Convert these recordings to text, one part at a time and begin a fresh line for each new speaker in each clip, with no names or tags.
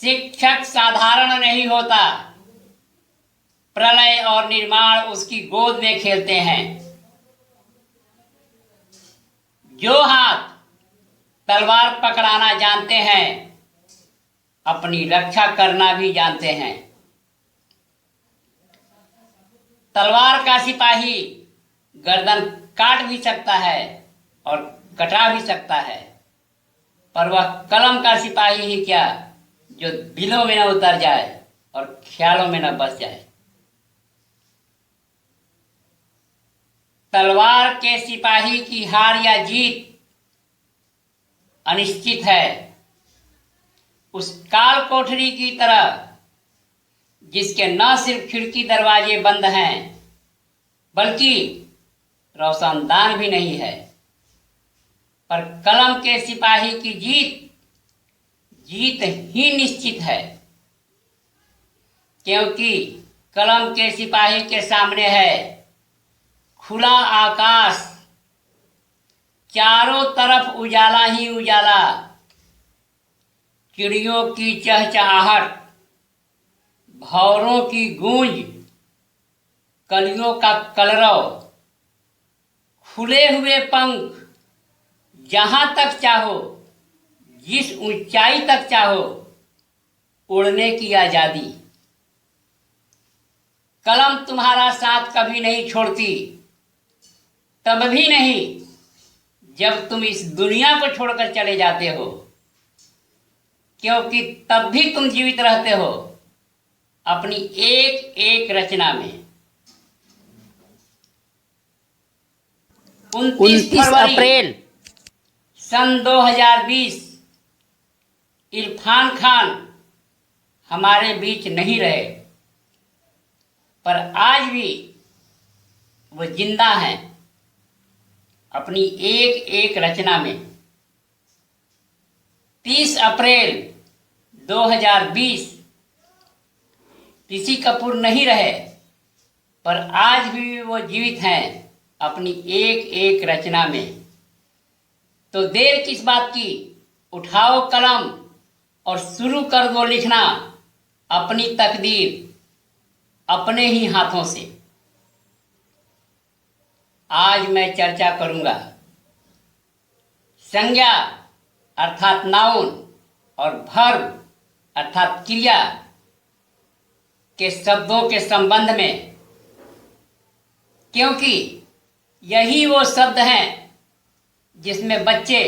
शिक्षक साधारण नहीं होता। प्रलय और निर्माण उसकी गोद में खेलते हैं। जो हाथ तलवार पकड़ाना जानते हैं, अपनी रक्षा करना भी जानते हैं। तलवार का सिपाही गर्दन काट भी सकता है और कटा भी सकता है, पर वह कलम का सिपाही ही क्या, जो दिलों में न उतर जाए और ख्यालों में न बस जाए। तलवार के सिपाही की हार या जीत अनिश्चित है। उस काल कोठरी की तरह जिसके न सिर्फ खिड़की दरवाजे बंद हैं, बल्कि रोशनदान भी नहीं है। पर कलम के सिपाही की जीत ही निश्चित है, क्योंकि कलम के सिपाही के सामने है खुला आकाश, चारों तरफ उजाला ही उजाला, चिड़ियों की चहचहाहट, भंवरों की गूंज, कलियों का कलरव, खुले हुए पंख, जहां तक चाहो, जिस ऊंचाई तक चाहो, उड़ने की आजादी। कलम तुम्हारा साथ कभी नहीं छोड़ती, तब भी नहीं जब तुम इस दुनिया को छोड़कर चले जाते हो, क्योंकि तब भी तुम जीवित रहते हो अपनी एक एक रचना में। 29 अप्रैल सन 2020 इरफान खान हमारे बीच नहीं रहे, पर आज भी वो जिंदा हैं अपनी एक एक रचना में। 30 अप्रैल 2020 ऋषि कपूर नहीं रहे, पर आज भी वो जीवित हैं अपनी एक एक रचना में। तो देर किस बात की, उठाओ कलम और शुरू कर दो लिखना अपनी तकदीर अपने ही हाथों से। आज मैं चर्चा करूंगा संज्ञा अर्थात नाउन और वर्ब अर्थात क्रिया के शब्दों के संबंध में, क्योंकि यही वो शब्द हैं जिसमें बच्चे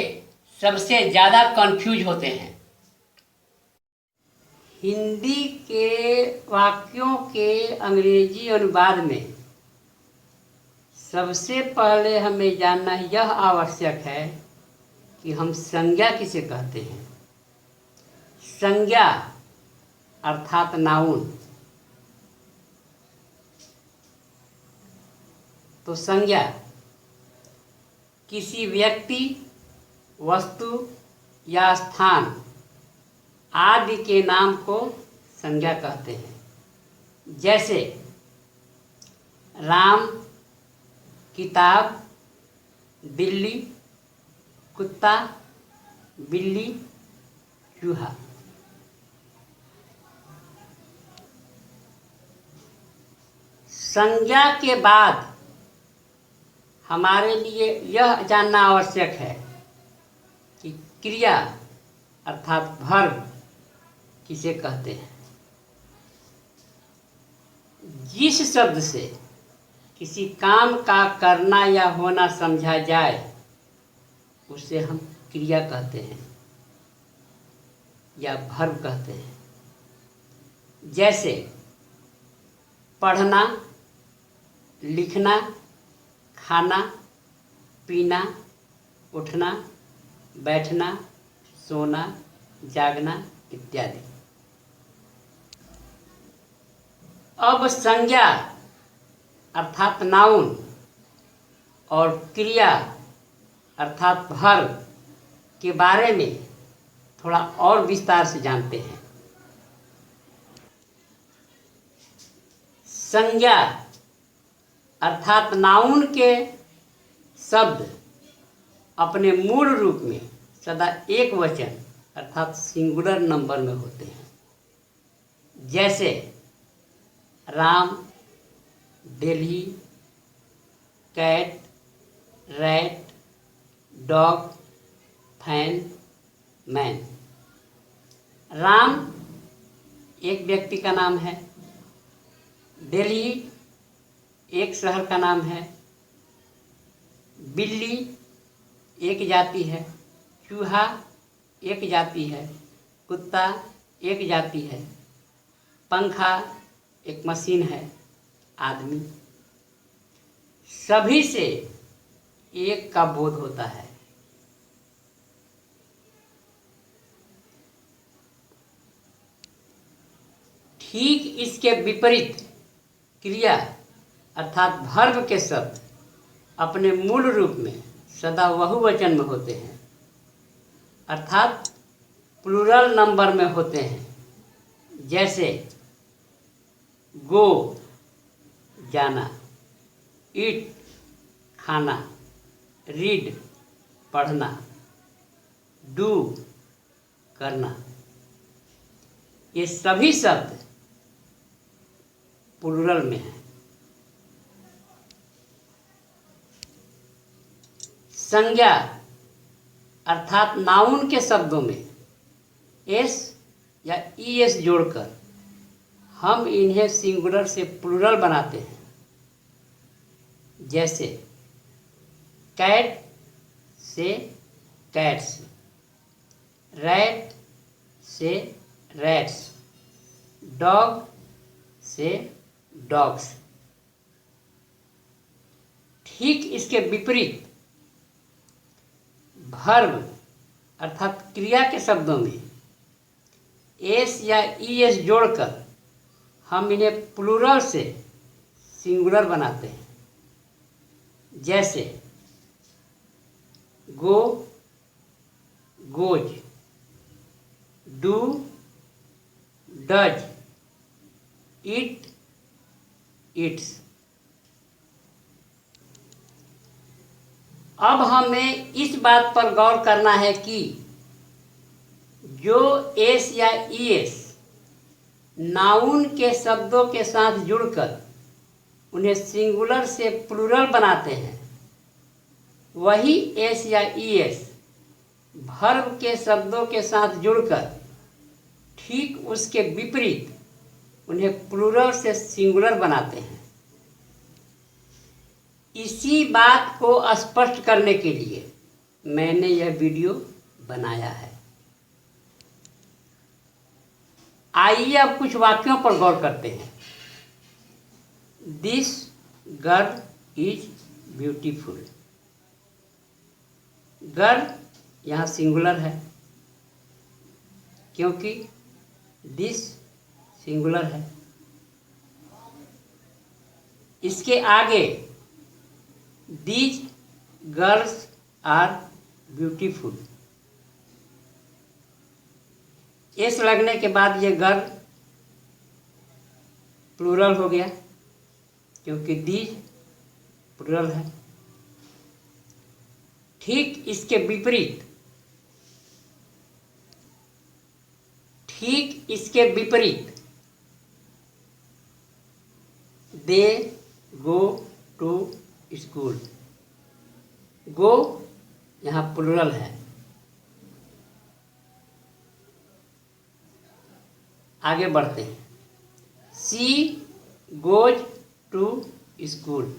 सबसे ज़्यादा कंफ्यूज होते हैं। हिंदी के वाक्यों के अंग्रेजी अनुवाद में सबसे पहले हमें जानना यह आवश्यक है कि हम संज्ञा किसे कहते हैं। संज्ञा अर्थात नाउन। तो संज्ञा किसी व्यक्ति, वस्तु या स्थान आदि के नाम को संज्ञा कहते हैं। जैसे राम, किताब, बिल्ली, कुत्ता, बिल्ली, चूहा। संज्ञा के बाद हमारे लिए यह जानना आवश्यक है कि क्रिया अर्थात वर्ब किसे कहते हैं। जिस शब्द से किसी काम का करना या होना समझा जाए उसे हम क्रिया कहते हैं या वर्ब कहते हैं। जैसे पढ़ना, लिखना, खाना, पीना, उठना, बैठना, सोना, जागना इत्यादि। अब संज्ञा अर्थात नाउन और क्रिया अर्थात वर्ब के बारे में थोड़ा और विस्तार से जानते हैं। संज्ञा अर्थात नाउन के शब्द अपने मूल रूप में सदा एक वचन अर्थात सिंगुलर नंबर में होते हैं। जैसे Ram, Delhi, cat, rat, dog, fan, man. Ram एक व्यक्ति का नाम है, दिल्ली एक शहर का नाम है, बिल्ली एक जाति है, चूहा एक जाति है, कुत्ता एक जाति है, पंखा एक मशीन है, आदमी। सभी से एक का बोध होता है। ठीक इसके विपरीत क्रिया अर्थात वर्ब के शब्द अपने मूल रूप में सदा बहुवचन में होते हैं, अर्थात प्लूरल नंबर में होते हैं। जैसे गो जाना, ईट खाना, रीड पढ़ना, डू करना। ये सभी शब्द प्लूरल में हैं। संज्ञा अर्थात नाउन के शब्दों में एस या ईएस जोड़कर हम इन्हें सिंगुलर से प्लूरल बनाते हैं। जैसे कैट से कैट्स, रैट से रैट्स, डॉग से डॉग्स। ठीक इसके विपरीत वर्ब अर्थात क्रिया के शब्दों में एस या ईएस जोड़कर हम इन्हें प्लूरल से सिंगुलर बनाते हैं। जैसे गो goes, do does, eat Yeats. अब हमें इस बात पर गौर करना है कि जो एस या ईएस नाउन के शब्दों के साथ जुड़कर उन्हें सिंगुलर से प्लूरल बनाते हैं, वही एस या ईएस वर्ब के शब्दों के साथ जुड़कर ठीक उसके विपरीत उन्हें प्लूरल से सिंगुलर बनाते हैं। इसी बात को स्पष्ट करने के लिए मैंने यह वीडियो बनाया है। आइए अब कुछ वाक्यों पर गौर करते हैं। This girl is beautiful. Girl यहाँ सिंगुलर है क्योंकि दिस सिंगुलर है। इसके आगे these girls are beautiful. S लगने के बाद ये गर्ल प्लूरल हो गया क्योंकि दीज प्लूरल है। ठीक इसके विपरीत दे गो टू स्कूल। गो यहाँ प्लूरल है। आगे बढ़ते हैं। She goes to school.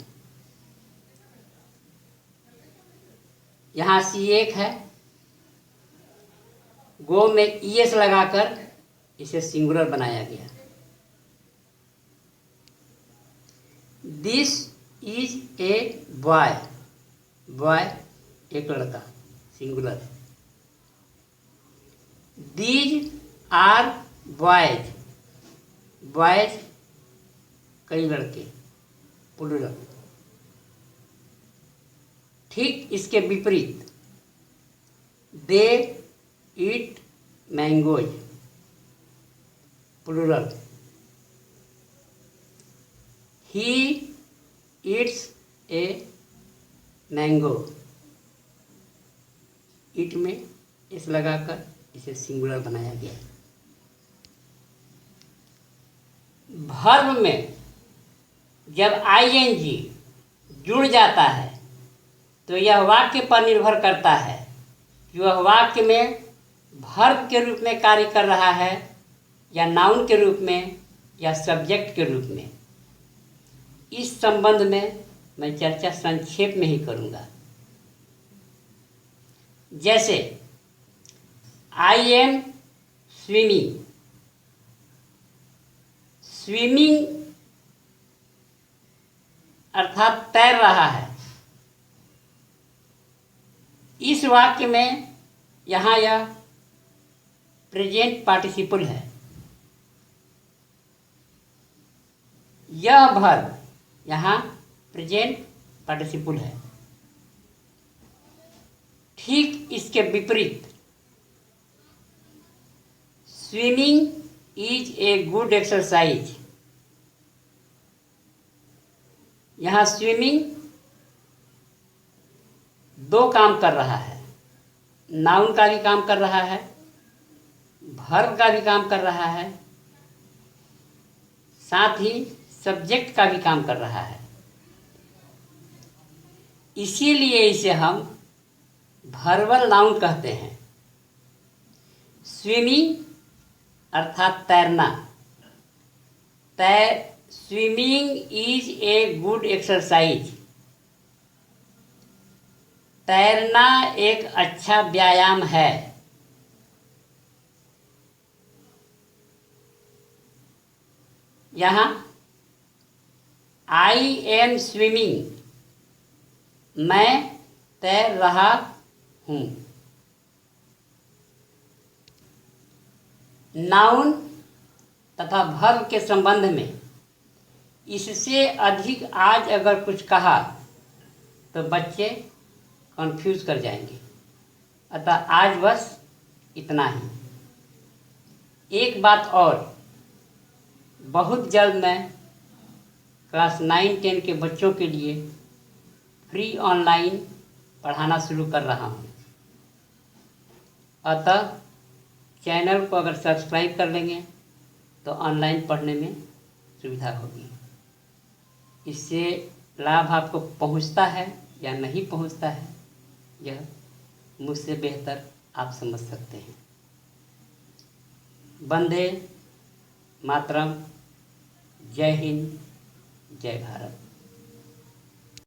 यहाँ सी एक है, गो में ईएस लगाकर इसे सिंगुलर बनाया गया। This is a boy. Boy एक लड़का, singular. These are boys. Boys कई लड़के, प्लूरल। ठीक इसके विपरीत they eat mangoes, plural. He eats a mango. Eat में इस लगाकर इसे सिंगुलर बनाया गया। वर्ब में जब आईएनजी जुड़ जाता है तो यह वाक्य पर निर्भर करता है कि वह वाक्य में वर्ब के रूप में कार्य कर रहा है या नाउन के रूप में या सब्जेक्ट के रूप में। इस संबंध में मैं चर्चा संक्षेप में ही करूँगा। जैसे आई एम स्विमिंग, स्विमिंग अर्थात तैर रहा है। इस वाक्य में यहाँ यह प्रेजेंट पार्टिसिपल है। यह वर्ब यहाँ प्रेजेंट पार्टिसिपल है। ठीक इसके विपरीत swimming is a good exercise, यहाँ स्विमिंग दो काम कर रहा है, नाउन का भी काम कर रहा है, वर्ब का भी काम कर रहा है, साथ ही सब्जेक्ट का भी काम कर रहा है। इसीलिए इसे हम वर्बल नाउन कहते हैं। स्विमिंग अर्थात तैरना, swimming is a good exercise, तैरना एक अच्छा व्यायाम है। यहाँ आई एम स्विमिंग, मैं तैर रहा हूँ। नाउन तथा वर्ब के संबंध में इससे अधिक आज अगर कुछ कहा तो बच्चे कंफ्यूज कर जाएंगे। अतः आज बस इतना ही। एक बात और, बहुत जल्द मैं क्लास 9-10 के बच्चों के लिए फ्री ऑनलाइन पढ़ाना शुरू कर रहा हूँ। अतः चैनल को अगर सब्सक्राइब कर लेंगे तो ऑनलाइन पढ़ने में सुविधा होगी। इससे लाभ आपको पहुँचता है या नहीं पहुँचता है, यह मुझसे बेहतर आप समझ सकते हैं। वंदे मातरम। जय हिंद, जय भारत।